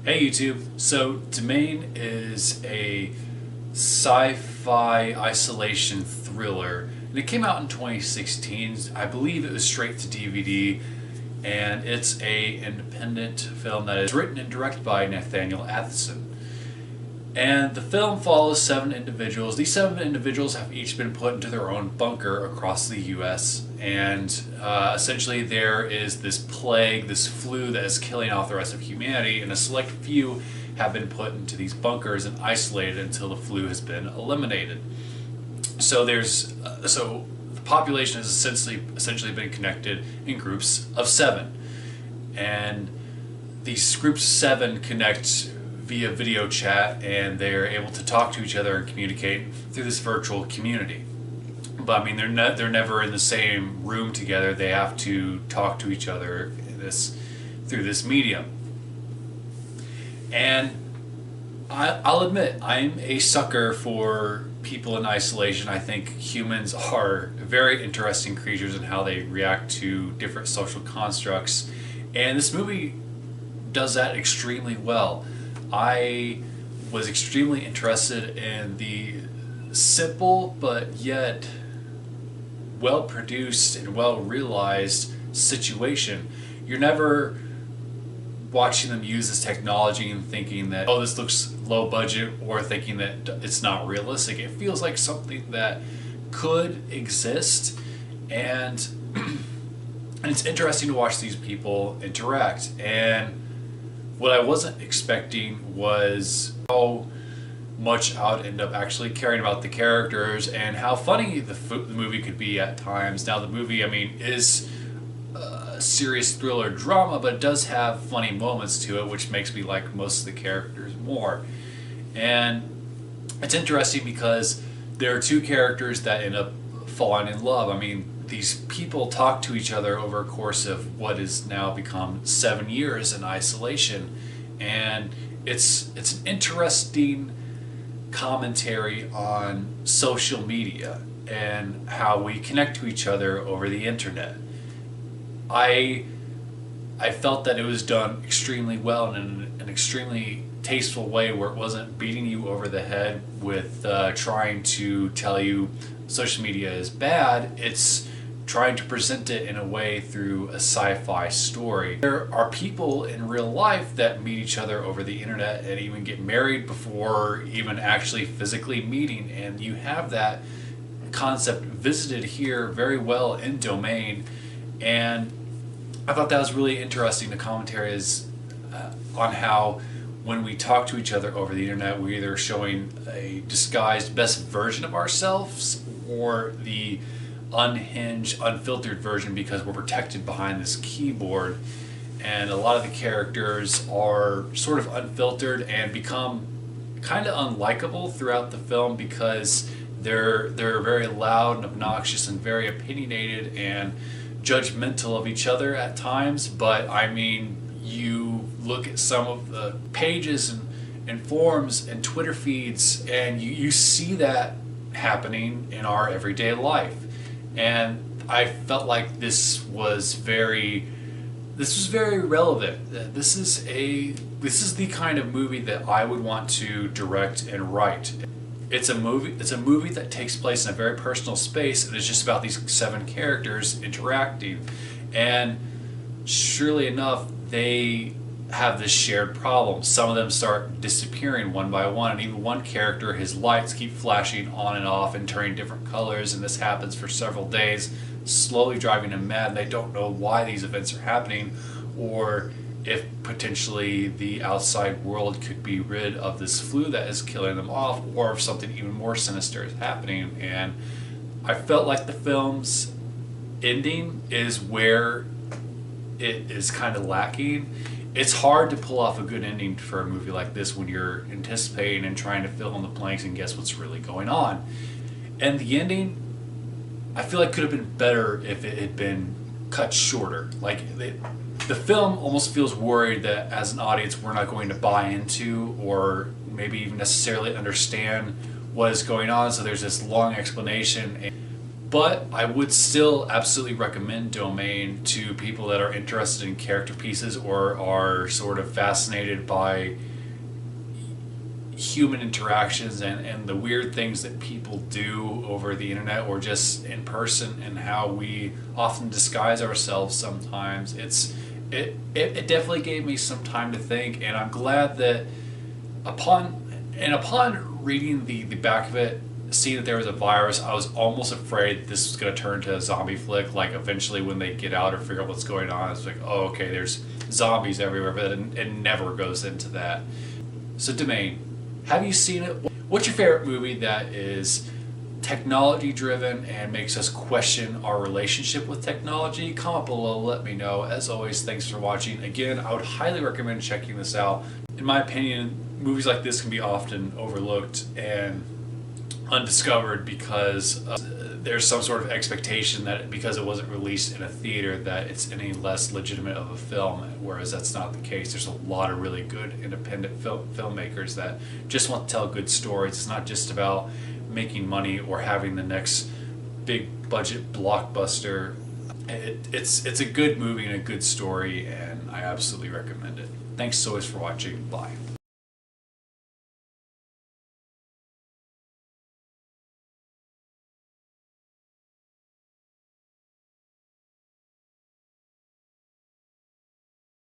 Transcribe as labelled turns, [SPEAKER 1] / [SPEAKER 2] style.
[SPEAKER 1] Hey YouTube, so Domain is a sci-fi isolation thriller and it came out in 2016. I believe it was straight to DVD, and it's a independent film that is written and directed by Nathaniel Atcheson. And the film follows 7 individuals. These 7 individuals have each been put into their own bunker across the US, and essentially there is this plague, this flu that is killing off the rest of humanity, and a select few have been put into these bunkers and isolated until the flu has been eliminated. So the population has essentially been connected in groups of 7, and these groups of 7 connect via video chat, and they're able to talk to each other and communicate through this virtual community. But I mean, they're never in the same room together. They have to talk to each other through this medium. And I'll admit, I'm a sucker for people in isolation. I think humans are very interesting creatures in how they react to different social constructs, and this movie does that extremely well. I was extremely interested in the simple but yet well produced and well realized situation. You're never watching them use this technology and thinking that, oh, this looks low budget, or thinking that it's not realistic. It feels like something that could exist, and and it's interesting to watch these people interact. And what I wasn't expecting was how much I would end up actually caring about the characters and how funny the movie could be at times. Now the movie, I mean, is a serious thriller drama, but it does have funny moments to it, which makes me like most of the characters more. And it's interesting because there are 2 characters that end up falling in love. I mean, these people talk to each other over a course of what has now become 7 years in isolation, and it's an interesting commentary on social media and how we connect to each other over the internet. I felt that it was done extremely well in an extremely tasteful way, where it wasn't beating you over the head with trying to tell you social media is bad. It's trying to present it in a way through a sci-fi story. There are people in real life that meet each other over the internet and even get married before even actually physically meeting, and you have that concept visited here very well in Domain. And I thought that was really interesting. The commentary is on how when we talk to each other over the internet, we're either showing a disguised best version of ourselves or the unhinged, unfiltered version, because we're protected behind this keyboard. And a lot of the characters are sort of unfiltered and become kind of unlikable throughout the film, because they're very loud and obnoxious and very opinionated and judgmental of each other at times. But I mean, you look at some of the pages and forums and Twitter feeds, and you see that happening in our everyday life. And I felt like this was very relevant. This is the kind of movie that I would want to direct and write. It's a movie that takes place in a very personal space, and it's just about these 7 characters interacting. And surely enough, they have this shared problem. Some of them start disappearing one by one, and even one character, his lights keep flashing on and off and turning different colors, and this happens for several days, slowly driving him mad. And they don't know why these events are happening, or if potentially the outside world could be rid of this flu that is killing them off, or if something even more sinister is happening. And I felt like the film's ending is where it is kind of lacking. It's hard to pull off a good ending for a movie like this when you're anticipating and trying to fill in the blanks and guess what's really going on. And the ending, I feel like could have been better if it had been cut shorter. Like, the film almost feels worried that as an audience we're not going to buy into or maybe even necessarily understand what is going on, so there's this long explanation. But I would still absolutely recommend Domain to people that are interested in character pieces or are sort of fascinated by human interactions and the weird things that people do over the internet or just in person, and how we often disguise ourselves sometimes. It definitely gave me some time to think, and I'm glad that upon reading the back of it, seeing that there was a virus, I was almost afraid this was going to turn into a zombie flick. Like eventually when they get out or figure out what's going on, it's like, oh, okay, there's zombies everywhere, but it never goes into that. So Domain, have you seen it? What's your favorite movie that is technology driven and makes us question our relationship with technology? Comment below, let me know. As always, thanks for watching. Again, I would highly recommend checking this out. In my opinion, movies like this can be often overlooked and undiscovered because there's some sort of expectation that because it wasn't released in a theater that it's any less legitimate of a film, whereas that's not the case. There's a lot of really good independent filmmakers that just want to tell good stories. It's not just about making money or having the next big budget blockbuster. It's a good movie and a good story, and I absolutely recommend it. Thanks so much for watching. Bye.